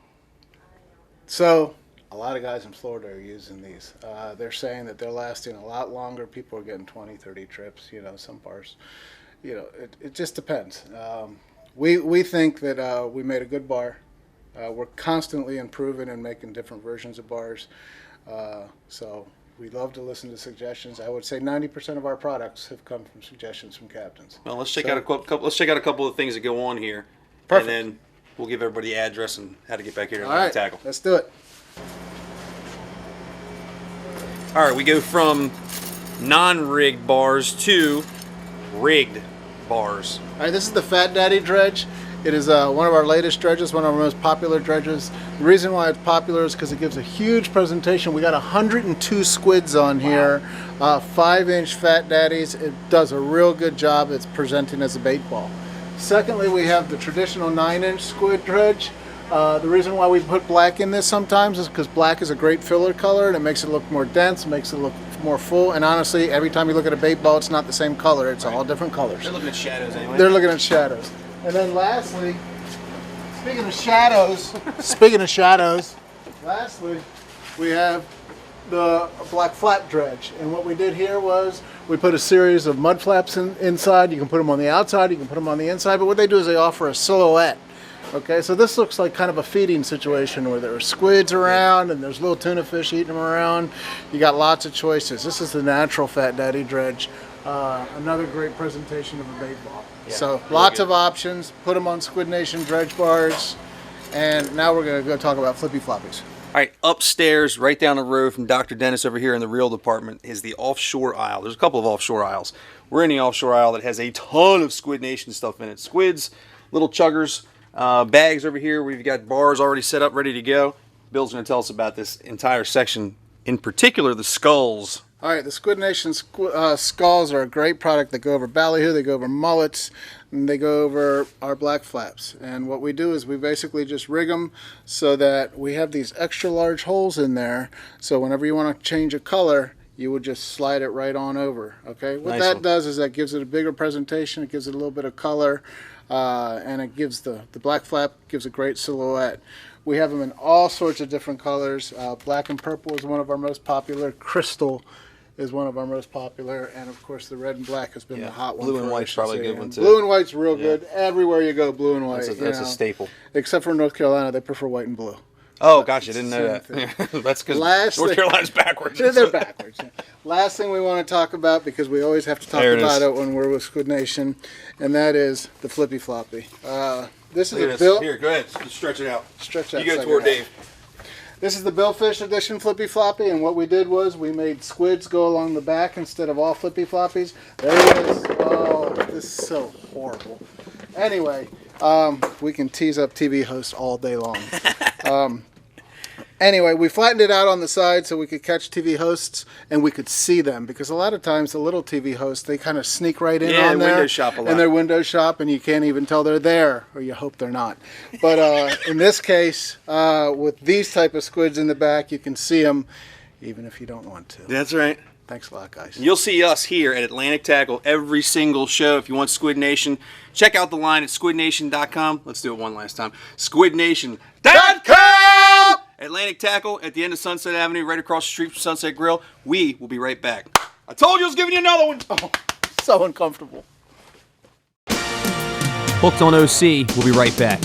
so a lot of guys in Florida are using these. They're saying that they're lasting a lot longer. People are getting 20, 30 trips, you know, some bars. You know, it just depends. We think that we made a good bar. We're constantly improving and making different versions of bars. So we love to listen to suggestions. I would say 90% of our products have come from suggestions from captains. Well, let's check out a couple. Let's check out a couple of things that go on here. Perfect. And then we'll give everybody the address and how to get back here to All right, tackle. let's do it. All right, we go from non-rigged bars to rigged bars. All right, this is the Fat Daddy Dredge. It is one of our latest dredges, one of our most popular dredges. The reason why it's popular is because it gives a huge presentation. We got 102 squids on here, 5-inch Fat Daddies. It does a real good job. It's presenting as a bait ball. Secondly, we have the traditional 9-inch squid dredge. The reason why we put black in this sometimes is because black is a great filler color and it makes it look more dense, makes it look more full. And honestly, every time you look at a bait ball, it's not the same color. It's all different colors. They're looking at shadows anyway. They're looking at shadows. And then lastly, speaking of shadows, lastly, we have the black flap dredge. And what we did here was we put a series of mud flaps inside. You can put them on the outside, you can put them on the inside, but what they do is they offer a silhouette. Okay, so this looks like kind of a feeding situation where there are squids around and there's little tuna fish eating them around. You got lots of choices. This is the natural Fat Daddy dredge. Another great presentation of a bait ball. Yeah, So really lots good. of options. Put them on Squid Nation dredge bars. And now we're going to go talk about flippy floppies. All right, upstairs, right down the road from Dr. Dennis over here in the reel department is the offshore aisle. There's a couple of offshore aisles. We're in the offshore aisle that has a ton of Squid Nation stuff in it. Squids, little chuggers, bags over here. We've got bars already set up, ready to go. Bill's going to tell us about this entire section, in particular the skulls. All right, the Squid Nation skulls are a great product. They go over ballyhoo, they go over mullets, and they go over our black flaps. And what we do is we basically just rig them so that we have these extra large holes in there. So whenever you want to change a color, you would just slide it right on over. Okay, what that does is that gives it a bigger presentation. It gives it a little bit of color, and it gives the black flap gives a great silhouette. We have them in all sorts of different colors. Black and purple is one of our most popular. Crystal is one of our most popular, and of course the red and black has been the hot one. Blue and white's probably a good one too. Blue and white's real good. Everywhere you go, blue and white. That's a staple. Except for North Carolina, they prefer white and blue. Oh, gosh, I didn't know that. That's because North Carolina's backwards. They're backwards. Yeah. Last thing we want to talk about, because we always have to talk about it when we're with Squid Nation, and that is the flippy floppy. This is a bill. Here, go ahead. Stretch it out. Stretch out. You go toward Dave. This is the Billfish Edition Flippy Floppy, and what we did was we made squids go along the back instead of all flippy floppies. There it is. Oh, this is so horrible. Anyway, we can tease up TV hosts all day long. Anyway, we flattened it out on the side so we could catch TV hosts and we could see them, because a lot of times the little TV hosts, they kind of sneak right in on there. Window shop a lot. And they're window shop, and you can't even tell they're there, or you hope they're not. But in this case, with these type of squids in the back, you can see them even if you don't want to. That's right. Thanks a lot, guys. You'll see us here at Atlantic Tackle every single show. If you want Squid Nation, check out the line at squidnation.com. Let's do it one last time. Squidnation.com! Atlantic Tackle at the end of Sunset Avenue, right across the street from Sunset Grill. We will be right back. I told you I was giving you another one. Oh, so uncomfortable. Hooked on OC. We'll be right back.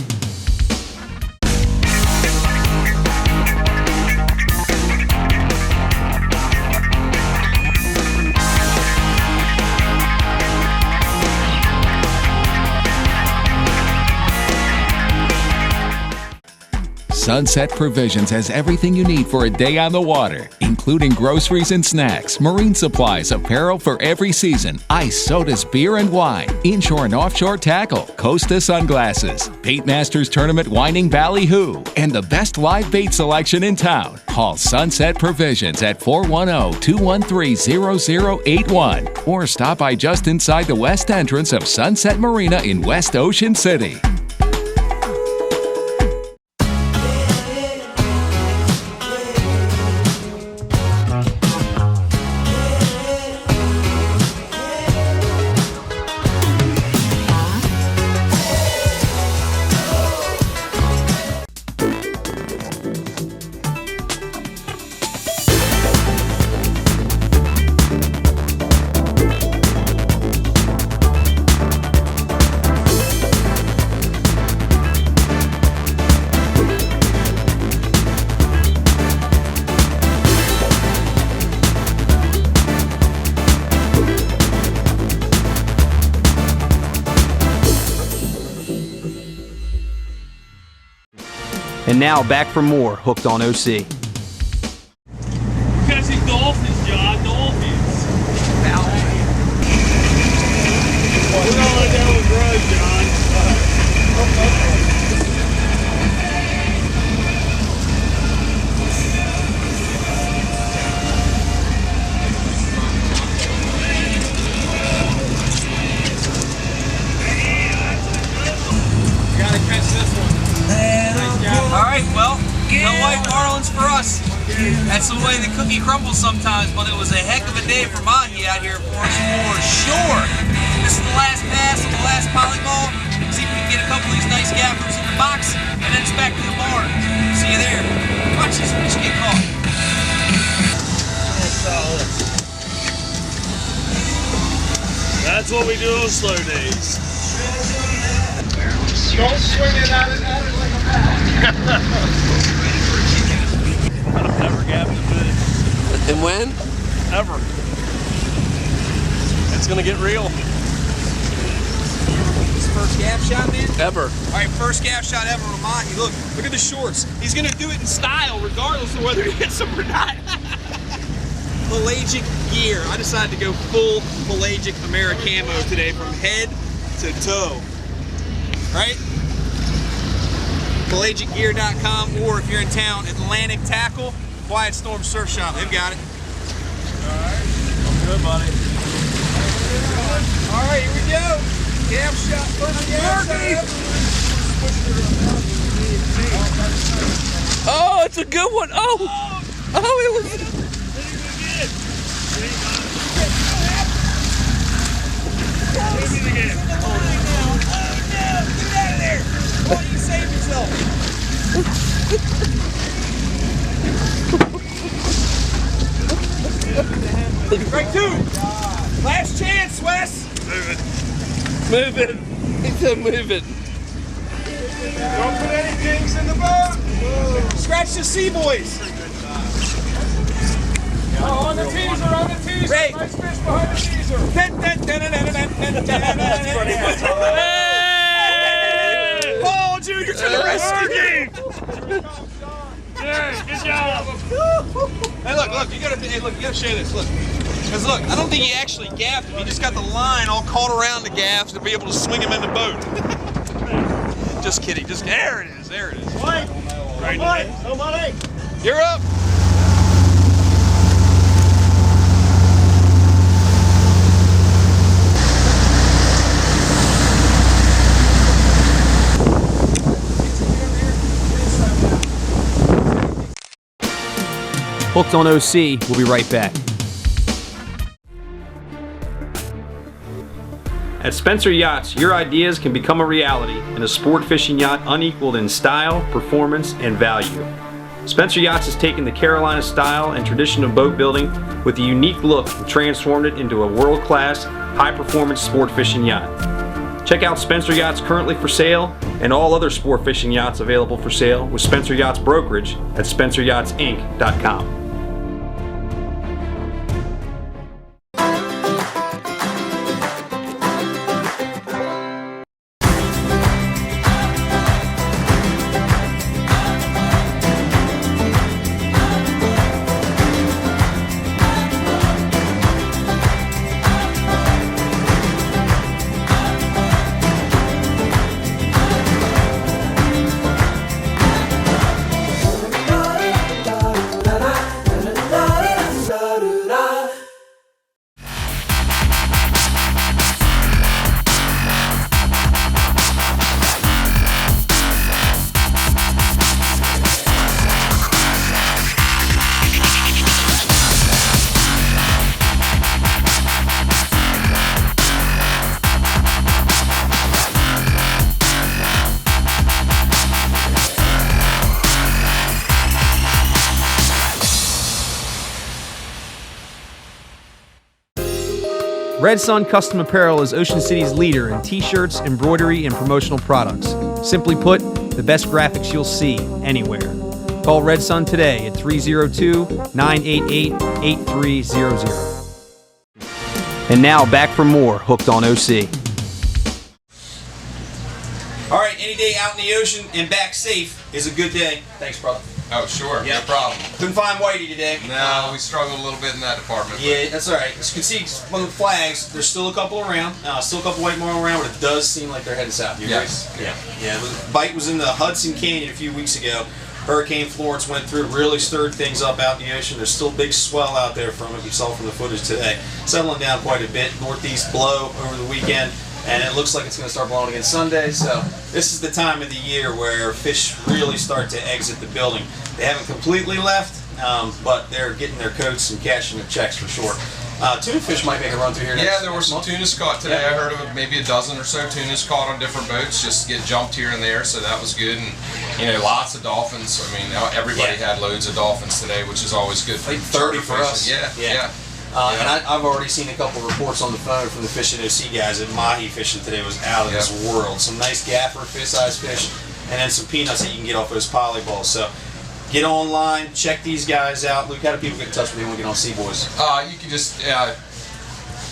Sunset Provisions has everything you need for a day on the water, including groceries and snacks, marine supplies, apparel for every season, ice, sodas, beer and wine, inshore and offshore tackle, Costa sunglasses, Bait Masters Tournament whining ballyhoo, and the best live bait selection in town. Call Sunset Provisions at 410-213-0081 or stop by just inside the west entrance of Sunset Marina in West Ocean City. And now back for more Hooked on OC. Catching dolphins, John, dolphins. We're gonna let that one grow, John. Gotta catch this one. All right, well, no white marlins for us. That's the way the cookie crumbles sometimes, but it was a heck of a day for Mahi out here for us, for sure. This is the last pass of the last polyball. See if we can get a couple of these nice gappers in the box, and then it's back to the barn. See you there. Watch these fish get caught. That's what we do on slow days. Don't swing it at it like a bat. I've never gapped a fish. And when? Ever. It's gonna get real. This first gaff shot, man? Ever. All right, first gaff shot ever on Mahi. Look at the shorts. He's gonna do it in style, regardless of whether he hits them or not. Pelagic gear. I decided to go full pelagic Americamo today, from head to toe. Right? PelagicGear.com, or if you're in town, Atlantic Tackle, Quiet Storm Surf Shop. They've got it. Alright. Good, buddy. Alright, here we go. Gaff shot. First gaff shot. Oh, it's a good one. Oh, it was. Why don't you save yourself? Strike two. Last chance, Wes. Move it. He said move it. Don't put any dings in the boat. Scratch the C BOYZ. Oh, on the teaser, Ray. Nice fish behind the teaser. That's pretty much all right. Ball Junior to the rescue. Yeah, good job. Hey, look, you gotta show this. Look. Because look, I don't think he actually gaffed him. He just got the line all caught around the gaff to be able to swing him in the boat. Just kidding. There it is. Right. Somebody. You're up. Hooked on OC, we'll be right back. At Spencer Yachts, your ideas can become a reality in a sport fishing yacht unequaled in style, performance, and value. Spencer Yachts has taken the Carolina style and tradition of boat building with a unique look and transformed it into a world-class, high-performance sport fishing yacht. Check out Spencer Yachts currently for sale and all other sport fishing yachts available for sale with Spencer Yachts Brokerage at SpencerYachtsInc.com. Red Sun Custom Apparel is Ocean City's leader in t-shirts, embroidery, and promotional products. Simply put, the best graphics you'll see anywhere. Call Red Sun today at 302-988-8300. And now back for more Hooked on OC. All right, any day out in the ocean and back safe is a good day. Thanks, brother. Oh, sure, no problem. Couldn't find Whitey today. No, we struggled a little bit in that department. Yeah, that's all right. As you can see on the flags, there's still a couple around. Still a couple white marlin around, but it does seem like they're headed south. You agree? Yeah. The bite was in the Hudson Canyon a few weeks ago. Hurricane Florence went through, really stirred things up out in the ocean. There's still big swell out there from it. We saw from the footage today. Settling down quite a bit. Northeast blow over the weekend. And it looks like it's going to start blowing again Sunday, so this is the time of the year where fish really start to exit the building. They haven't completely left, but they're getting their coats and cashing their checks for sure. Tuna fish might make a run through here next Yeah, there were some tunas caught today. I heard of maybe a dozen or so tunas caught on different boats, just get jumped here and there, so that was good. And lots of dolphins. I mean, everybody had loads of dolphins today, which is always good for like 30 for us. Yeah. And I've already seen a couple of reports on the phone from the Fishing OC guys that Mahi fishing today was out of this world. Some nice gaffer, fish-sized fish, and then some peanuts that you can get off those polyballs. So get online, check these guys out. Luke, how do people get in touch with you when you get on C BOYZ? You can just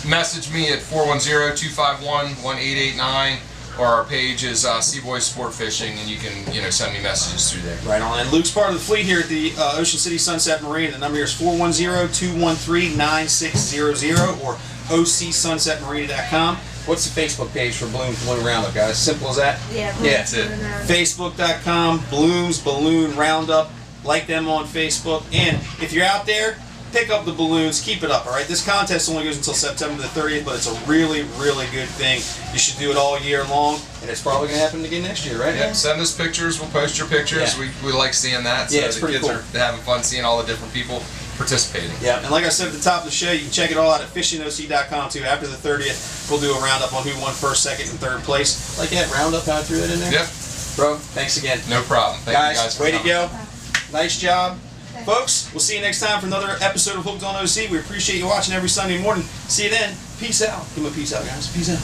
message me at 410-251-1889, or our page is C BOYZ Sport Fishing, and you can send me messages through there. Right on. And Luke's part of the fleet here at the Ocean City Sunset Marina. The number here is 410-213-9600 or ocsunsetmarina.com. What's the Facebook page for Bloom's Balloon Roundup, guys? Simple as that? Yeah, that's it. Facebook.com, Bloom's Balloon Roundup. Like them on Facebook. And if you're out there, pick up the balloons, keep it up, all right? This contest only goes until September the 30th, but it's a really, really good thing. You should do it all year long, and it's probably going to happen again next year, right? Yeah, send us pictures. We'll post your pictures. Yeah. We like seeing that. So Yeah, it's the pretty kids cool. are having fun seeing all the different people participating. Yeah, and like I said at the top of the show, you can check it all out at fishingoc.com too. After the 30th, we'll do a roundup on who won first, second, and third place. Like that roundup, how I threw it in there? Yep. Bro, thanks again. No problem. Thank you guys for way coming. to go. Nice job. Folks, we'll see you next time for another episode of Hooked on OC. We appreciate you watching every Sunday morning. See you then. Peace out. Give them a peace out, guys. Peace out.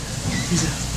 Peace out.